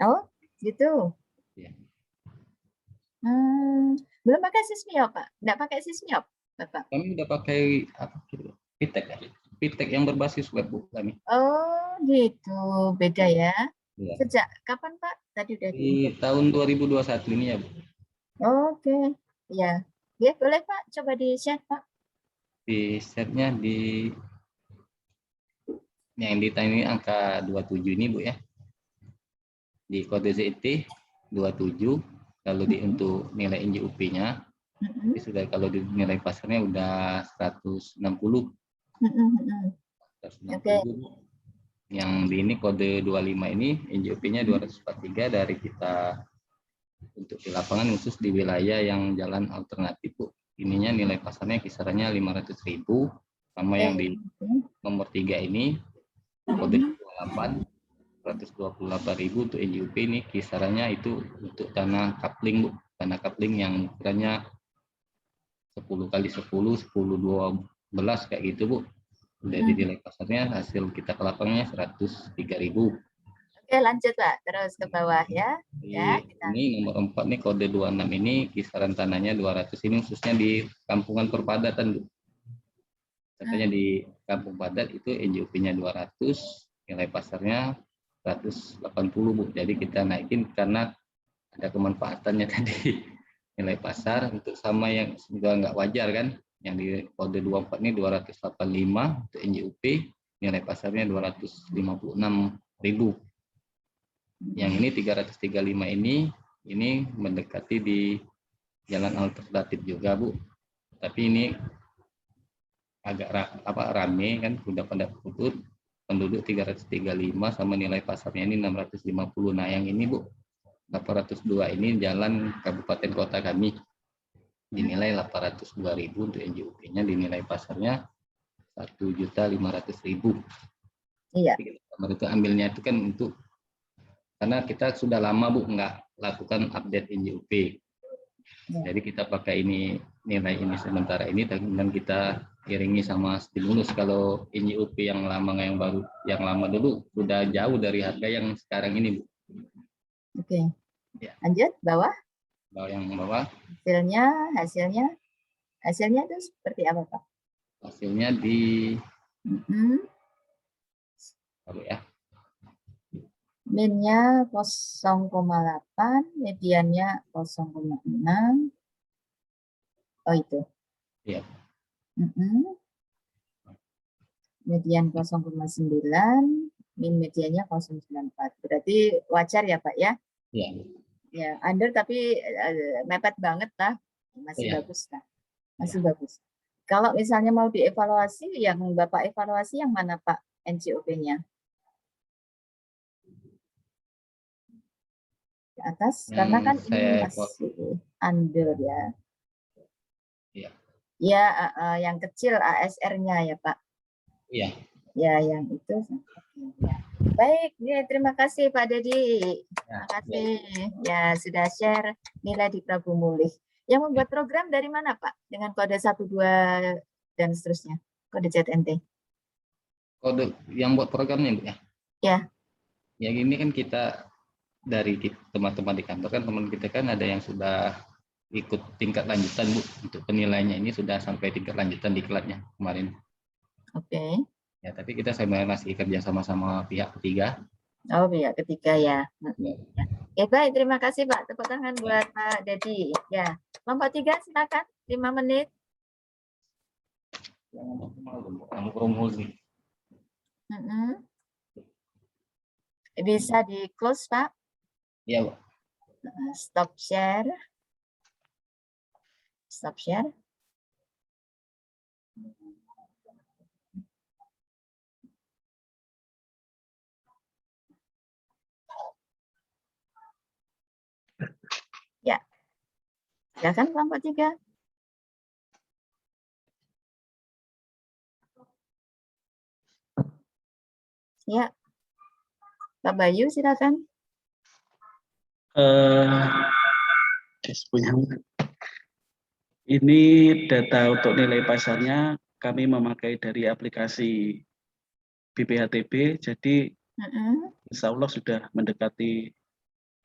Oh, gitu. Belum pakai Sismiop Pak? Nggak pakai Sismiop Bapak? Kami udah pakai apa? Pitek yang berbasis web Bu kami. Oh, gitu. Beda ya. Sejak kapan Pak? Tadi udah di tahun 2021 ini ya Bu. Oke, ya, boleh Pak, coba di-share Pak. Di setnya yang ditanya ini angka 27 ini Bu ya. Di kode ZT 27, lalu untuk nilai NJOP-nya, sudah kalau di nilai pasarnya udah 160. Yang di ini kode 25 ini NJOP-nya 243 dari kita. Untuk di lapangan khusus di wilayah yang jalan alternatif Bu. Ininya nilai pasarnya kisarannya 500.000, sama yang di nomor 3 ini kode 28 128.000 untuk NJOP ini kisarannya itu untuk tanah kapling Bu. Tanah kapling yang ukurannya 10 kali 10, 10, 12 kayak gitu Bu. Udah di nilai pasarnya hasil kita ke lapangnya 103.000. Oke, lanjut Pak, terus ke bawah ya. Ini nomor 4 nih kode 26 ini kisaran tanahnya 200, ini khususnya di kampungan perpadatan Bu. Katanya di kampung padat itu NJOP-nya 200, nilai pasarnya 180 Bu. Jadi kita naikin karena ada kemanfaatannya tadi nilai pasar untuk sama yang juga nggak wajar kan. Yang di kode 24 ini 285 untuk NJOP, nilai pasarnya 256.000. Yang ini 335 ini mendekati di jalan alternatif juga Bu. Tapi ini agak rame kan, udah pada putut penduduk 335 sama nilai pasarnya ini 650. Nah yang ini Bu 802 ini jalan kabupaten kota kami dinilai 802.000 untuk NJOP-nya, dinilai pasarnya 1.500.000. Iya. Itu ambilnya itu kan untuk karena kita sudah lama Bu nggak lakukan update NJOP. Jadi kita pakai nilai ini sementara ini dan kita iringi sama stimulus. Kalau NJOP yang lama yang baru, yang lama dulu sudah jauh dari harga yang sekarang ini Bu. Oke. Lanjut bawah. Yang bawah. Hasilnya itu seperti apa Pak? Hasilnya di ya. Minnya 0,8, mediannya 0,6. Oh itu. Iya. Median 0,9, min mediannya 0,94. Berarti wajar ya Pak ya? Iya. Ya, under tapi mepet banget lah. Masih bagus lah. Masih bagus. Kalau misalnya mau dievaluasi, yang Bapak evaluasi yang mana Pak NJOP-nya? Di atas, karena kan ini masih under ya. Iya. Ya, yang kecil ASR-nya ya Pak. Iya. Ya, yang itu. Ya. Baik, terima kasih Pak Dedi. Terima kasih ya sudah share nilai di Prabu Mulih. Yang membuat program dari mana Pak? Dengan kode 12 dan seterusnya, kode ZNT. Kode yang buat programnya Bu ya? Ya. Yang ini kan kita dari teman-teman di kantor kan, teman kita kan ada yang sudah ikut tingkat lanjutan Bu, untuk penilaiannya ini sudah sampai tingkat lanjutan di kelasnya kemarin. Oke. Ya, tapi kita masih kerja sama pihak ketiga. Oh, pihak ketiga ya. Ya. Ya, baik, terima kasih Pak. Tepuk tangan buat Pak Dedi. Ya, kelompok 3 silakan 5 menit. Jangan promosi. Bisa di close Pak. Iya, Pak. Stop share. Stop share. Ya, silakan kelompok 3. Ya, Pak Bayu silakan. Ini data untuk nilai pasarnya kami memakai dari aplikasi BPHTB, jadi insya Allah sudah mendekati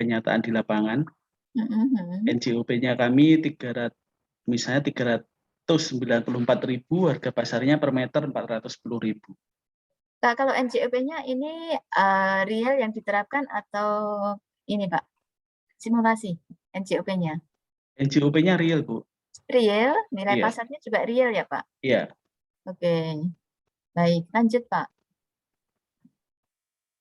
kenyataan di lapangan. NJOP-nya kami misalnya 394.000, harga pasarnya per meter 410.000. Pak, kalau NJOP-nya ini real yang diterapkan atau ini Pak, simulasi NJOP-nya? NJOP-nya real, Bu. Real, nilai Iya. pasarnya juga real ya Pak? Iya. Oke, baik, lanjut Pak.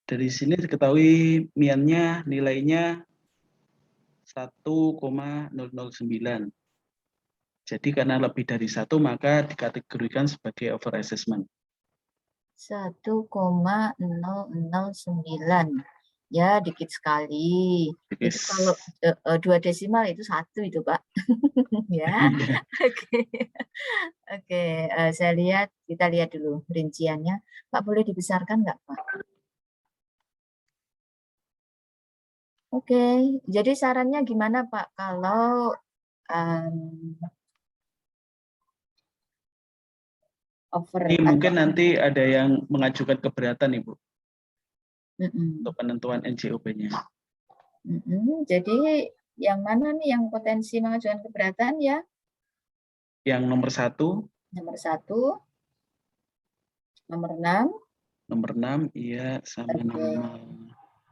Dari sini diketahui miannya nilainya 1,009. Jadi karena lebih dari 1 maka dikategorikan sebagai over assessment. 1,009. Ya, dikit sekali. Itu kalau 2 desimal itu 1 itu Pak. Ya. Oke. Oke, kita lihat dulu rinciannya. Pak, boleh dibesarkan nggak Pak? Oke, jadi sarannya gimana Pak kalau over? Ini mungkin nanti ada yang mengajukan keberatan Ibu untuk penentuan NJOP-nya. Jadi yang mana nih yang potensi mengajukan keberatan ya? Yang nomor 1. Nomor 1. Nomor 6. Nomor 6, iya sama nomor.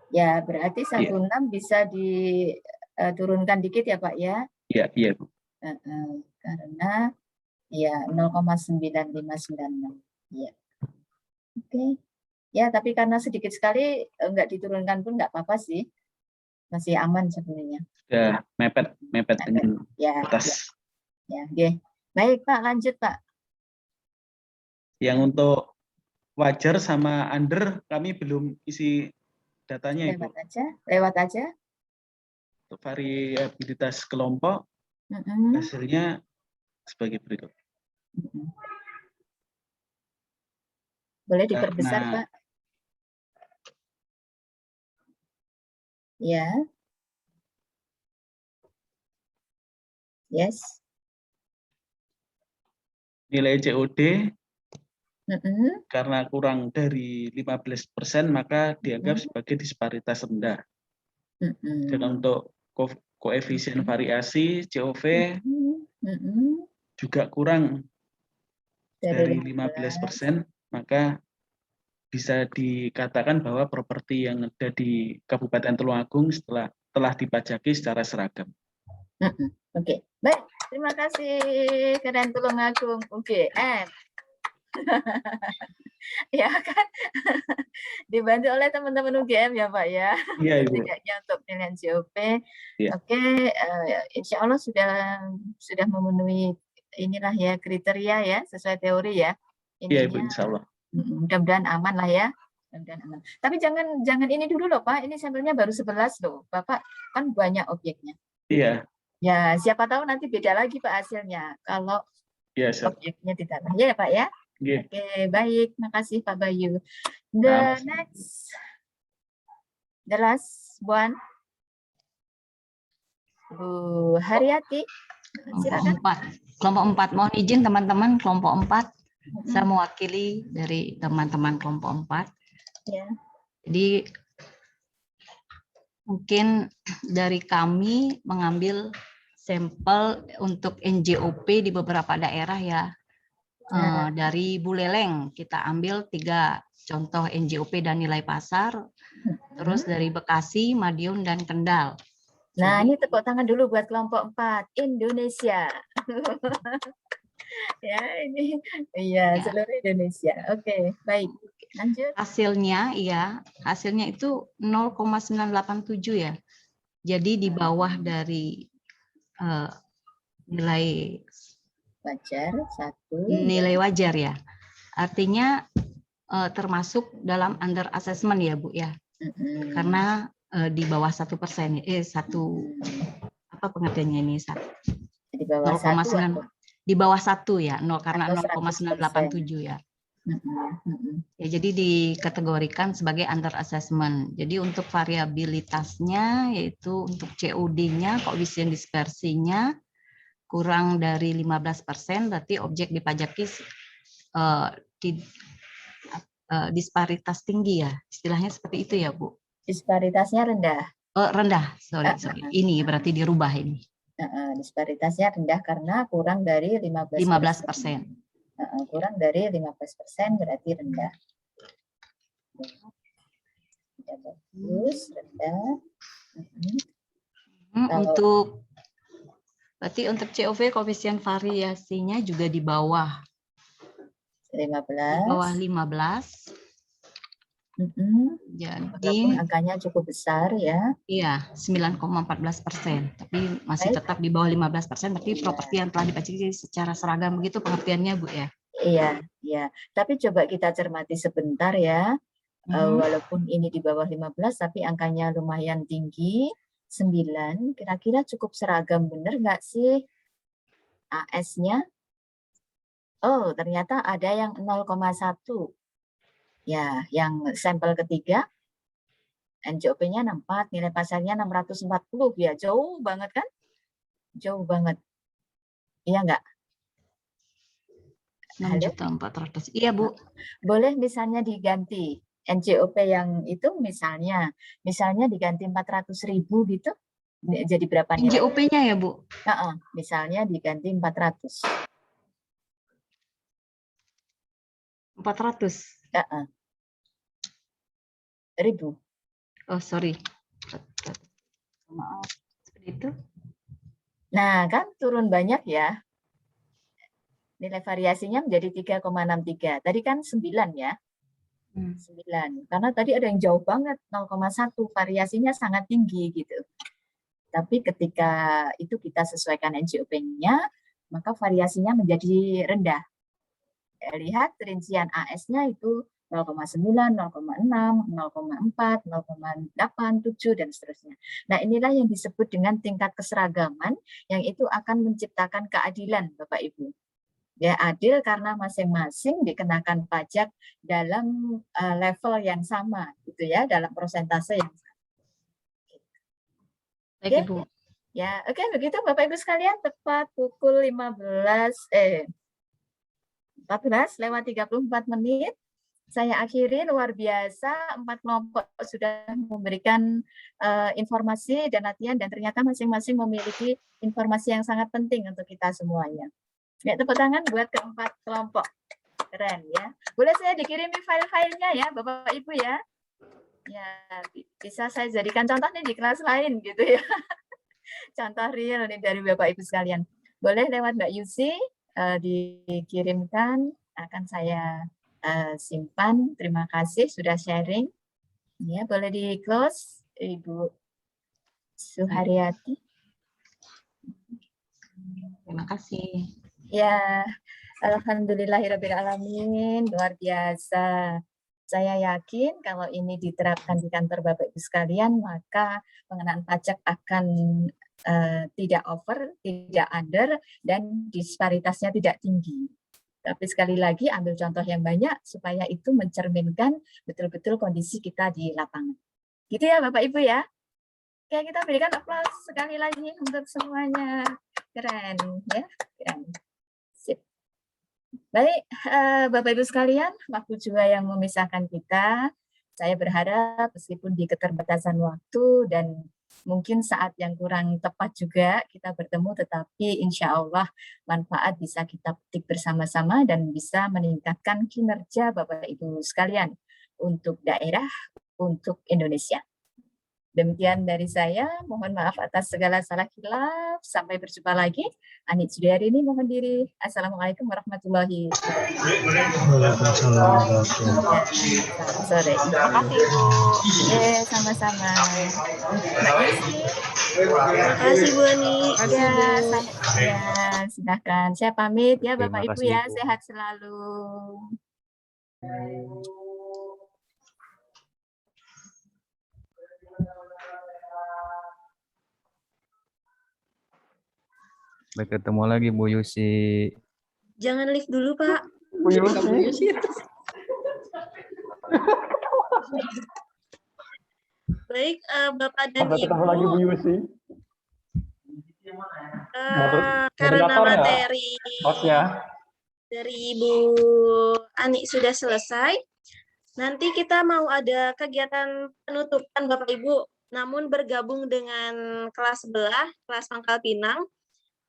Ya, berarti 16 bisa diturunkan dikit ya Pak ya? Iya, iya Bu. Karena ya 0,9596. Ya. Oke. Ya, tapi karena sedikit sekali nggak diturunkan pun nggak apa-apa sih. Masih aman sebenarnya. Sudah mepet dengan atas. Ya, oke. Baik Pak, lanjut Pak. Yang untuk wajar sama under kami belum isi datanya Ibu. Lewat aja. Untuk variabilitas kelompok hasilnya sebagai berikut. Boleh diperbesar Pak. Ya. Yes. Nilai COD karena kurang dari 15% maka dianggap sebagai disparitas rendah. Dan untuk koefisien variasi COV juga kurang dari 15%, maka bisa dikatakan bahwa properti yang ada di Kabupaten Tulungagung telah dipajaki secara seragam. Oke, baik. Terima kasih Keren Tulungagung UGM. Ya kan, dibantu oleh teman-teman UGM ya Pak ya. Iya Ibu. Setidaknya untuk penilaian COP. Ya. Oke, insya Allah sudah memenuhi inilah ya kriteria ya sesuai teori ya. Iya Ibu, insya Allah. Mudah-mudahan aman lah ya. Mudah-mudahan aman. Tapi jangan ini dulu loh Pak. Ini sampelnya baru 11 loh. Bapak kan banyak objeknya. Iya. Ya siapa tahu nanti beda lagi Pak hasilnya kalau objeknya tidak. Ya Pak ya. Yeah. Oke, baik. Makasih Pak Bayu. The last one. Bu Haryati. Silakan. Kelompok 4. Mohon izin teman-teman kelompok 4. Saya mewakili dari teman-teman kelompok 4. Ya. Jadi mungkin dari kami mengambil sampel untuk NJOP di beberapa daerah ya. Dari Buleleng kita ambil 3 contoh NJOP dan nilai pasar. Terus dari Bekasi, Madiun, dan Kendal. Nah, ini tepuk tangan dulu buat kelompok 4 Indonesia. Ya, ini iya seluruh Indonesia. Oke, baik. Lanjut. Hasilnya itu 0,987 ya. Jadi di bawah dari nilai wajar nilai wajar ya. Artinya termasuk dalam under assessment ya Bu ya. Karena di bawah 1%, apa pengertiannya ini? Di bawah 1 di bawah 1 ya, karena 0,987 ya. Ya, jadi dikategorikan sebagai under assessment. Jadi untuk variabilitasnya yaitu untuk COD-nya, koefisien dispersinya kurang dari 15%, berarti objek dipajaki disparitas tinggi ya. Istilahnya seperti itu ya, Bu. Disparitasnya rendah. Rendah, sorry. Ini berarti dirubah ini. Disparitasnya rendah karena kurang dari 15%. Kurang dari 15% berarti rendah. Ya, bagus, rendah. Berarti untuk COV koefisien variasinya juga di bawah 15. Di bawah 15. Jadi angkanya cukup besar ya. Iya, 9,14%. Tapi masih tetap di bawah 15%, tapi properti yang telah dipajaki secara seragam begitu pengertiannya, Bu ya? Iya, iya. Tapi coba kita cermati sebentar ya. Walaupun ini di bawah 15, tapi angkanya lumayan tinggi, 9. Kira-kira cukup seragam bener nggak sih AS-nya? Oh, ternyata ada yang 0,1. Ya, yang sampel ketiga, NJOP-nya 64, nilai pasarnya 640. Ya, jauh banget kan? Jauh banget. Iya nggak? 6.400.000. Iya, Bu. Boleh misalnya diganti NJOP yang itu misalnya diganti 400.000 gitu. Jadi berapa nilai? NJOP-nya ya, Bu? Misalnya diganti 400. 400? Ribu. Oh, sorry. Maaf. Seperti itu. Nah, kan turun banyak ya. Nilai variasinya menjadi 3,63. Tadi kan 9 ya. 9. Karena tadi ada yang jauh banget, 0,1. Variasinya sangat tinggi gitu. Tapi ketika itu kita sesuaikan NJOP-nya, maka variasinya menjadi rendah. Lihat rincian AS-nya itu 0,9, 0,6, 0,4, 0,8, 7, dan seterusnya. Nah, inilah yang disebut dengan tingkat keseragaman yang itu akan menciptakan keadilan, Bapak Ibu. Ya, adil karena masing-masing dikenakan pajak dalam level yang sama, gitu ya, dalam persentase yang sama. Baik, Ibu. Ya, oke, begitu Bapak Ibu sekalian, tepat pukul 14:34. Saya akhiri, luar biasa, 4 kelompok sudah memberikan informasi dan latihan, dan ternyata masing-masing memiliki informasi yang sangat penting untuk kita semuanya. Ya, tepuk tangan buat keempat kelompok. Keren ya. Boleh saya dikirimi file-filenya ya, Bapak Ibu ya. Ya, bisa saya jadikan contoh nih di kelas lain gitu ya. Contoh real nih dari Bapak Ibu sekalian. Boleh lewat Mbak Yusi dikirimkan, akan saya simpan. Terima kasih sudah sharing. Ya, boleh di close, Ibu Suharyati. Terima kasih. Ya, alhamdulillahirrabbilalamin, luar biasa. Saya yakin kalau ini diterapkan di kantor Bapak Ibu sekalian, maka pengenaan pajak akan tidak over, tidak under, dan disparitasnya tidak tinggi. Tapi sekali lagi ambil contoh yang banyak supaya itu mencerminkan betul-betul kondisi kita di lapangan. Gitu ya Bapak Ibu ya. Oke, kita berikan aplaus sekali lagi untuk semuanya. Keren ya, keren. Sip. Baik, Bapak Ibu sekalian, waktu juga yang memisahkan kita. Saya berharap meskipun di keterbatasan waktu dan mungkin saat yang kurang tepat juga kita bertemu, tetapi insya Allah manfaat bisa kita petik bersama-sama dan bisa meningkatkan kinerja Bapak Ibu sekalian untuk daerah, untuk Indonesia. Demikian dari saya, mohon maaf atas segala salah hilaf. Sampai berjumpa lagi. Anit Sudiari ini mohon diri. Assalamualaikum warahmatullahi wabarakatuh. Selamat sore. Terima kasih, Bu. Sama-sama. Mbak Yesi. Terima kasih Bu Ani. Ya, silakan. Saya pamit ya Terima Bapak Ibu kasih, ya. Bu. Sehat selalu. Sampai ketemu lagi Bu Yusi. Jangan lift dulu, Pak. Bu Yusi. Baik, Bapak dan Sampai ketemu Ibu. lagi Bu Yusi. Karena Moderator ya, materi hostnya. dari Ibu Ani sudah selesai, nanti kita mau ada kegiatan penutupan Bapak Ibu, namun bergabung dengan kelas sebelah, kelas Pangkal Pinang.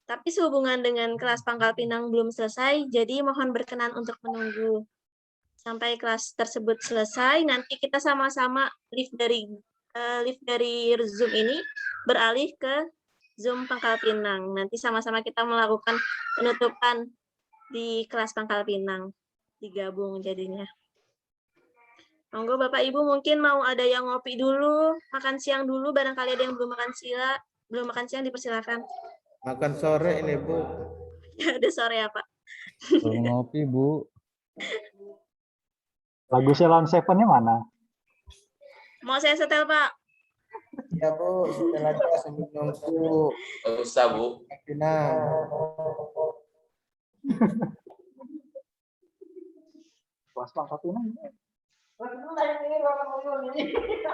Tapi sehubungan dengan kelas Pangkal Pinang belum selesai, jadi mohon berkenan untuk menunggu sampai kelas tersebut selesai. Nanti kita sama-sama lift dari Zoom ini beralih ke Zoom Pangkal Pinang. Nanti sama-sama kita melakukan penutupan di kelas Pangkal Pinang. Digabung jadinya. Monggo Bapak Ibu mungkin mau ada yang ngopi dulu, makan siang dulu, barangkali ada yang belum makan siang dipersilakan. Makan sore ini Bu. Ya ada sore ya Pak. Belum ngopi Bu. Lagu Ceylon Seven-nya mana? Mau saya setel Pak? Ya Bu, setel aja sambil nunggu. Nggak usah Bu. Pinang. Kelas Pangkal Pinang.